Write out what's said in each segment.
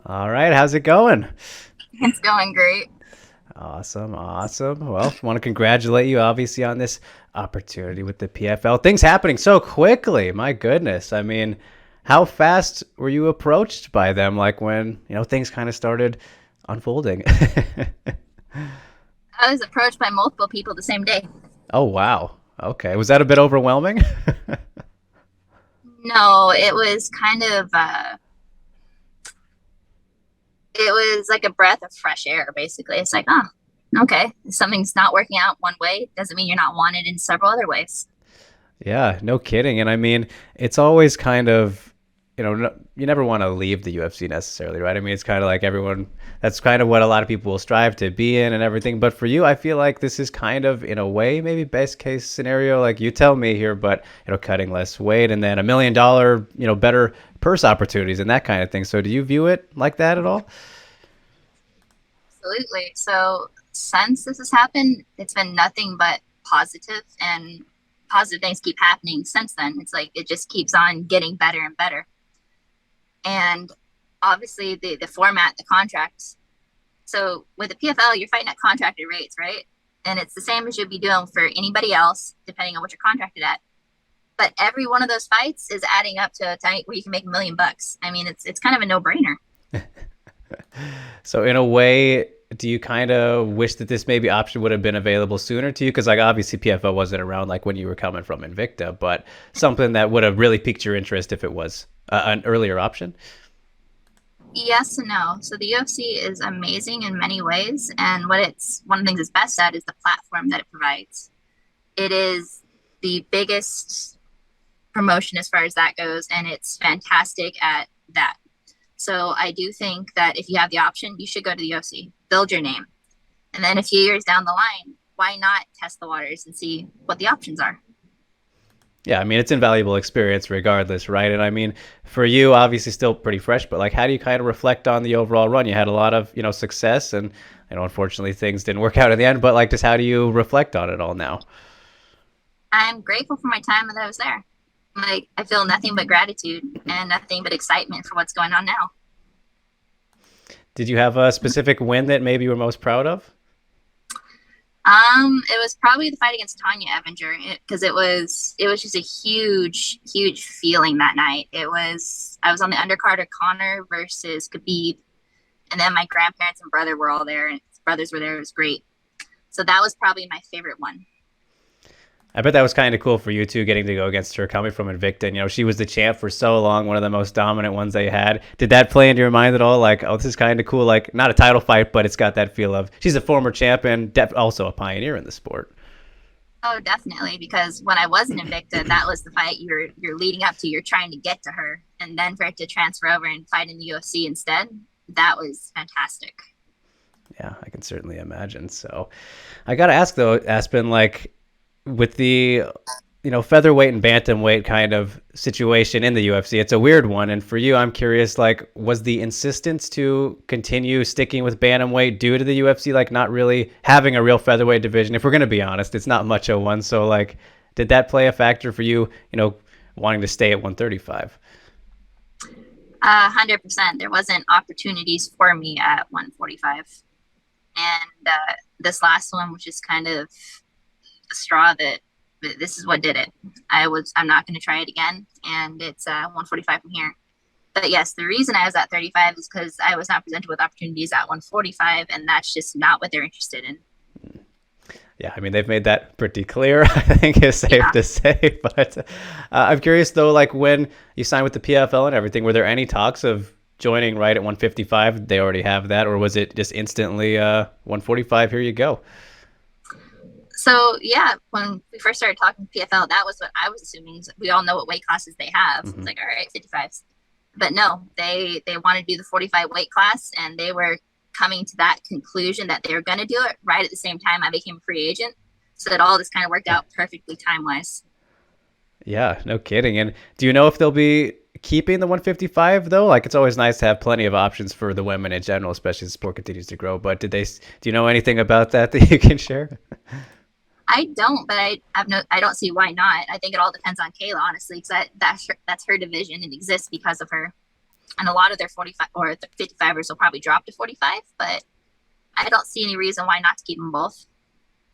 All right, how's it going? It's going great. Awesome, awesome. Well, want to congratulate you obviously on this opportunity with the PFL. Things happening so quickly. My goodness. I mean, how fast were you approached by them like when, things kind of started unfolding? I was approached by multiple people the same day. Oh, wow. Okay. Was that a bit overwhelming? No, it was it was like a breath of fresh air, basically. It's like, oh, okay, if something's not working out one way, doesn't mean you're not wanted in several other ways. Yeah, no kidding. And I mean, it's always kind of, you never want to leave the UFC necessarily, right? I mean, it's kind of like everyone, that's kind of what a lot of people will strive to be in and everything. But for you, I feel like this is kind of, in a way, maybe best case scenario, like you tell me here, but, cutting less weight and then $1 million, better purse opportunities and that kind of thing. So do you view it like that at all? Absolutely. So since this has happened, it's been nothing but positive, and positive things keep happening since then. It's like it just keeps on getting better and better. And obviously the format, the contracts. So with the PFL, you're fighting at contracted rates, right? And it's the same as you'd be doing for anybody else, depending on what you're contracted at. But every one of those fights is adding up to a time where you can make $1 million. I mean, it's kind of a no brainer. So in a way, do you kind of wish that this maybe option would have been available sooner to you? Because like obviously PFL wasn't around like when you were coming from Invicta, but something that would have really piqued your interest if it was an earlier option. Yes and no. So the UFC is amazing in many ways, and what it's one of the things it's best at is the platform that it provides. It is the biggest promotion as far as that goes, and it's fantastic at that. So I do think that if you have the option, you should go to the UFC, build your name, and then a few years down the line, why not test the waters and see what the options are? Yeah, I mean it's invaluable experience regardless, right? And I mean for you, obviously still pretty fresh, but like how do you kind of reflect on the overall run? You had a lot of success, and unfortunately things didn't work out in the end. But like, just how do you reflect on it all now? I'm grateful for my time that I was there. Like I feel nothing but gratitude and nothing but excitement for what's going on now. Did you have a specific win that maybe you were most proud of? It was probably the fight against Tanya Evinger because it was just a huge, huge feeling that night. I was on the undercard of Connor versus Khabib, and then my grandparents and brother were all there, and his brothers were there. It was great. So that was probably my favorite one. I bet that was kind of cool for you too, getting to go against her coming from Invicta. And, she was the champ for so long, one of the most dominant ones they had. Did that play into your mind at all? Like, oh, this is kind of cool. Like, not a title fight, but it's got that feel of she's a former champion, also a pioneer in the sport. Oh, definitely, because when I was in Invicta, that was the fight you're leading up to. You're trying to get to her, and then for it to transfer over and fight in the UFC instead, that was fantastic. Yeah, I can certainly imagine. So, I got to ask though, Aspen, like, with the featherweight and bantamweight kind of situation in the UFC. It's a weird one, and for you, I'm curious. Like, was the insistence to continue sticking with bantamweight due to the UFC like not really having a real featherweight division? If we're gonna be honest, it's not much of one. So, like, did that play a factor for you? Wanting to stay at 135? 100%. There wasn't opportunities for me at 145, and this last one was just kind of the straw that this is what did it. I'm not going to try it again, and it's 145 from here. But yes, the reason I was at 35 is because I was not presented with opportunities at 145, and that's just not what they're interested in. Yeah, I mean they've made that pretty clear. I think it's safe Yeah. to say. But I'm curious though, like when you signed with the PFL and everything, were there any talks of joining right at 155? They already have that, or was it just instantly 145? Here you go. So yeah, when we first started talking PFL, that was what I was assuming. We all know what weight classes they have. It's Hmm. like, all right, 55s. But no, they wanted to do the 45 weight class, and they were coming to that conclusion that they were going to do it right at the same time I became a free agent. So that all this kind of worked out perfectly time wise. Yeah, no kidding. And do you know if they'll be keeping the 155 though? Like it's always nice to have plenty of options for the women in general, especially as the sport continues to grow. But do you know anything about that that you can share? I don't, but I don't see why not. I think it all depends on Kayla, honestly, because that's her division and exists because of her. And a lot of their 45 or 55ers will probably drop to 45, but I don't see any reason why not to keep them both.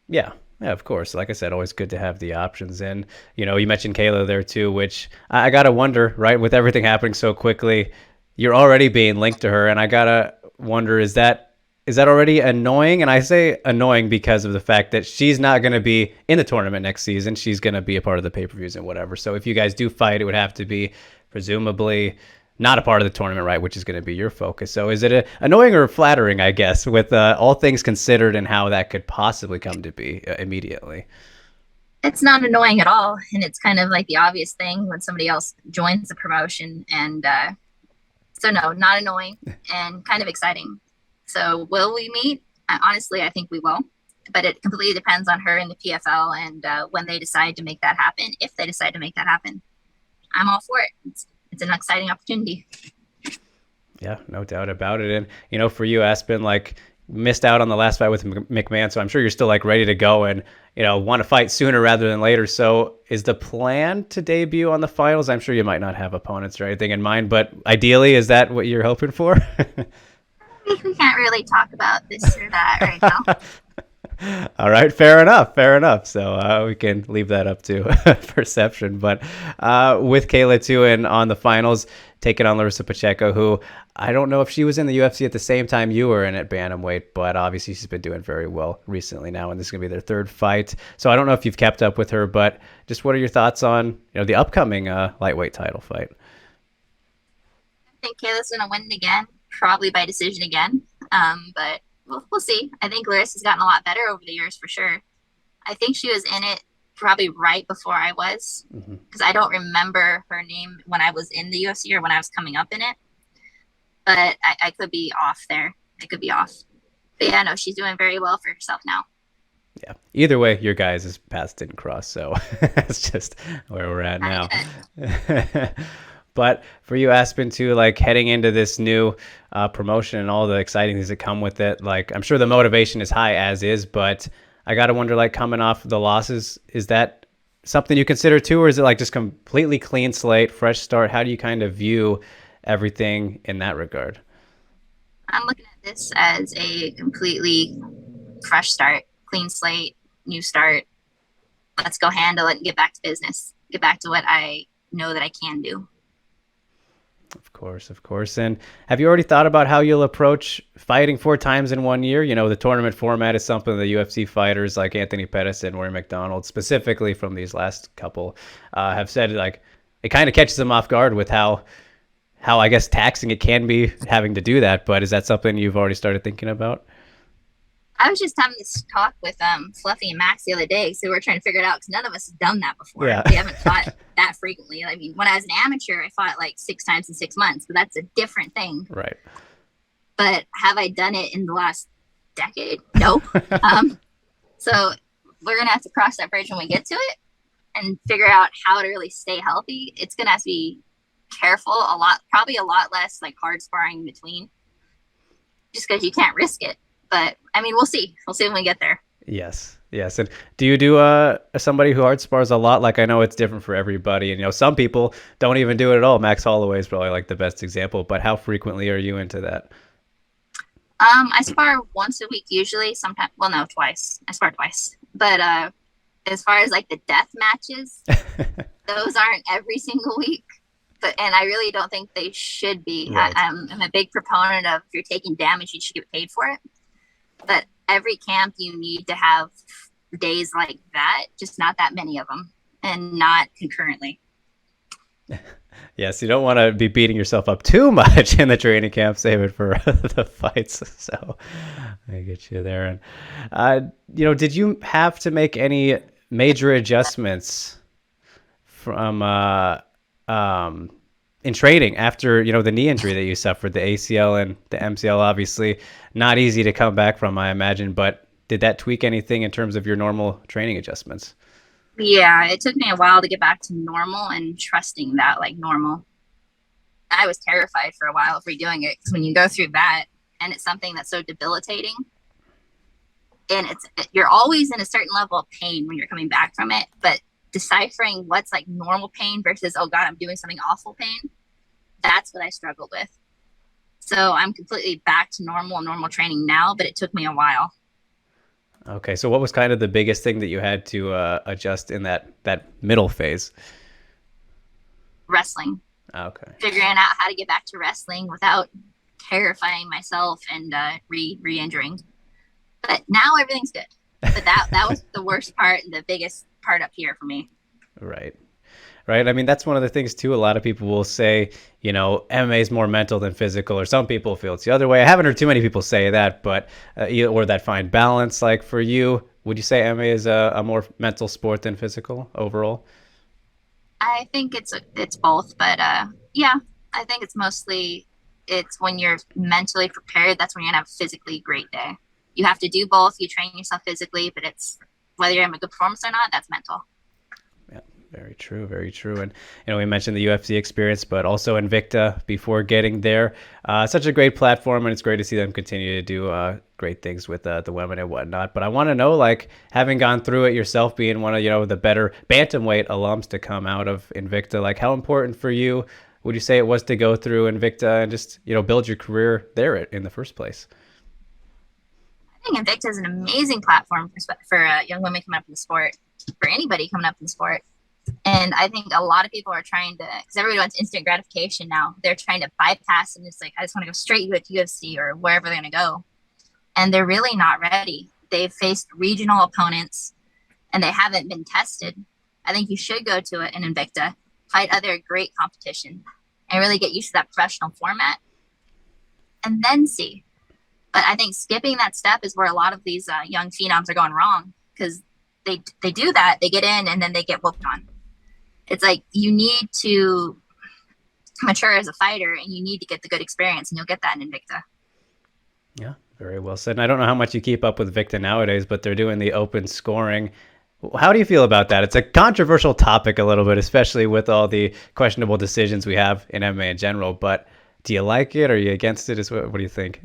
Yeah. Yeah, of course. Like I said, always good to have the options. And, you mentioned Kayla there too, which I got to wonder, right? With everything happening so quickly, you're already being linked to her. And I got to wonder, is that already annoying? And I say annoying because of the fact that she's not going to be in the tournament next season. She's going to be a part of the pay-per-views and whatever. So if you guys do fight, it would have to be presumably not a part of the tournament, right? Which is going to be your focus. So is it annoying or flattering, I guess, with all things considered and how that could possibly come to be immediately? It's not annoying at all. And it's kind of like the obvious thing when somebody else joins the promotion. And so, no, not annoying and kind of exciting. So, will we meet? Honestly, I think we will. But it completely depends on her and the PFL and when they decide to make that happen, if they decide to make that happen. I'm all for it. It's an exciting opportunity. Yeah, no doubt about it. And for you, Aspen, like missed out on the last fight with McMahon, so I'm sure you're still like ready to go and want to fight sooner rather than later. So, is the plan to debut on the finals? I'm sure you might not have opponents or anything in mind, but ideally, is that what you're hoping for? We can't really talk about this or that right now. All right, fair enough, fair enough. So we can leave that up to perception. But with Kayla too, and on the finals, taking on Larissa Pacheco, who I don't know if she was in the UFC at the same time you were in at bantamweight, but obviously she's been doing very well recently now, and this is gonna be their third fight. So I don't know if you've kept up with her, but just what are your thoughts on the upcoming lightweight title fight? I think Kayla's going to win it again, probably by decision again. But we'll see. I think Larissa's gotten a lot better over the years for sure. I think she was in it probably right before I was because I don't remember her name when I was in the UFC or when I was coming up in it. But I could be off there. I could be off. But yeah, no, she's doing very well for herself now. Yeah. Either way, your guys' paths didn't cross, so that's just where we're at now. But for you, Aspen, too, like heading into this new promotion and all the exciting things that come with it, like I'm sure the motivation is high as is, but I gotta wonder, like coming off the losses, is that something you consider too, or is it like just completely clean slate, fresh start? How do you kind of view everything in that regard? I'm looking at this as a completely fresh start, clean slate, new start. Let's go handle it and get back to business. Get back to what I know that I can do. Of course, of course. And have you already thought about how you'll approach fighting 4 times in one year? The tournament format is something the UFC fighters like Anthony Pettis and Rory McDonald, specifically from these last couple, have said like it kind of catches them off guard with how I guess taxing it can be having to do that. But is that something you've already started thinking about? I was just having this talk with Fluffy and Max the other day, so we're trying to figure it out because none of us have done that before. Yeah. We haven't fought that frequently. I mean, when I was an amateur, I fought like 6 times in 6 months, but that's a different thing. Right. But have I done it in the last decade? No. So we're gonna have to cross that bridge when we get to it and figure out how to really stay healthy. It's gonna have to be careful a lot, probably a lot less like hard sparring in between, just because you can't risk it. But I mean, we'll see. We'll see when we get there. Yes. Yes. And do you do somebody who hard spars a lot? Like I know it's different for everybody, and some people don't even do it at all. Max Holloway is probably like the best example. But how frequently are you into that? I spar once a week usually. Sometimes, well, no, twice. I spar twice. But as far as like the death matches, those aren't every single week. And I really don't think they should be. Right. I'm a big proponent of if you're taking damage, you should get paid for it. But every camp you need to have days like that, just not that many of them and not concurrently. Yes, you don't want to be beating yourself up too much in the training camp. Save it for the fights. So I get you there. And, did you have to make any major adjustments from in training after the knee injury that you suffered, the ACL and the MCL? Obviously not easy to come back from, I imagine, but did that tweak anything in terms of your normal training adjustments? Yeah, it took me a while to get back to normal and trusting that like normal. I was terrified for a while of redoing it because when you go through that and it's something that's so debilitating and you're always in a certain level of pain when you're coming back from it, but deciphering what's like normal pain versus, oh God, I'm doing something awful pain. That's what I struggled with. So I'm completely back to normal training now, but it took me a while. Okay, so what was kind of the biggest thing that you had to adjust in that middle phase? Wrestling, Okay. figuring out how to get back to wrestling without terrifying myself and re-injuring. But now everything's good. But that was the worst part and the biggest part up here for me. Right. Right. I mean, that's one of the things too. A lot of people will say, MMA is more mental than physical, or some people feel it's the other way. I haven't heard too many people say that, but or that find balance. Like for you, would you say MMA is a more mental sport than physical overall? I think it's both, but yeah, I think it's mostly it's when you're mentally prepared. That's when you're gonna have a physically great day. You have to do both. You train yourself physically, but it's whether you're having a good performance or not. That's mental. Yeah, very true, very true. And we mentioned the UFC experience, but also Invicta before getting there. Such a great platform, and it's great to see them continue to do great things with the women and whatnot. But I want to know, like, having gone through it yourself, being one of the better bantamweight alums to come out of Invicta, like, how important for you would you say it was to go through Invicta and just build your career there in the first place? I think Invicta is an amazing platform for young women coming up in the sport, for anybody coming up in the sport. And I think a lot of people are trying to, because everybody wants instant gratification now. They're trying to bypass and it's like, I just want to go straight to UFC or wherever they're going to go. And they're really not ready. They've faced regional opponents and they haven't been tested. I think you should go to it in Invicta, fight other great competition, and really get used to that professional format and then see. But I think skipping that step is where a lot of these young phenoms are going wrong because they do that, they get in, and then they get whooped on. It's like you need to mature as a fighter, and you need to get the good experience, and you'll get that in Invicta. Yeah, very well said. And I don't know how much you keep up with Victa nowadays, but they're doing the open scoring. How do you feel about that? It's a controversial topic a little bit, especially with all the questionable decisions we have in MMA in general. But do you like it? Or are you against it? What do you think?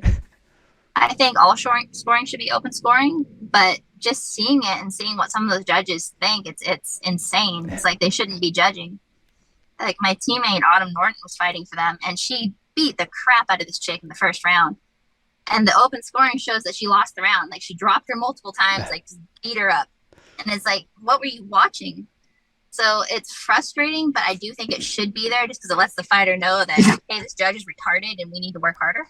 I think all scoring should be open scoring, but just seeing it and seeing what some of those judges think, it's insane. It's like they shouldn't be judging. Like my teammate Autumn Norton was fighting for them, and she beat the crap out of this chick in the first round. And the open scoring shows that she lost the round. Like she dropped her multiple times, like beat her up. And it's like, what were you watching? So it's frustrating, but I do think it should be there just because it lets the fighter know that, hey, this judge is retarded and we need to work harder.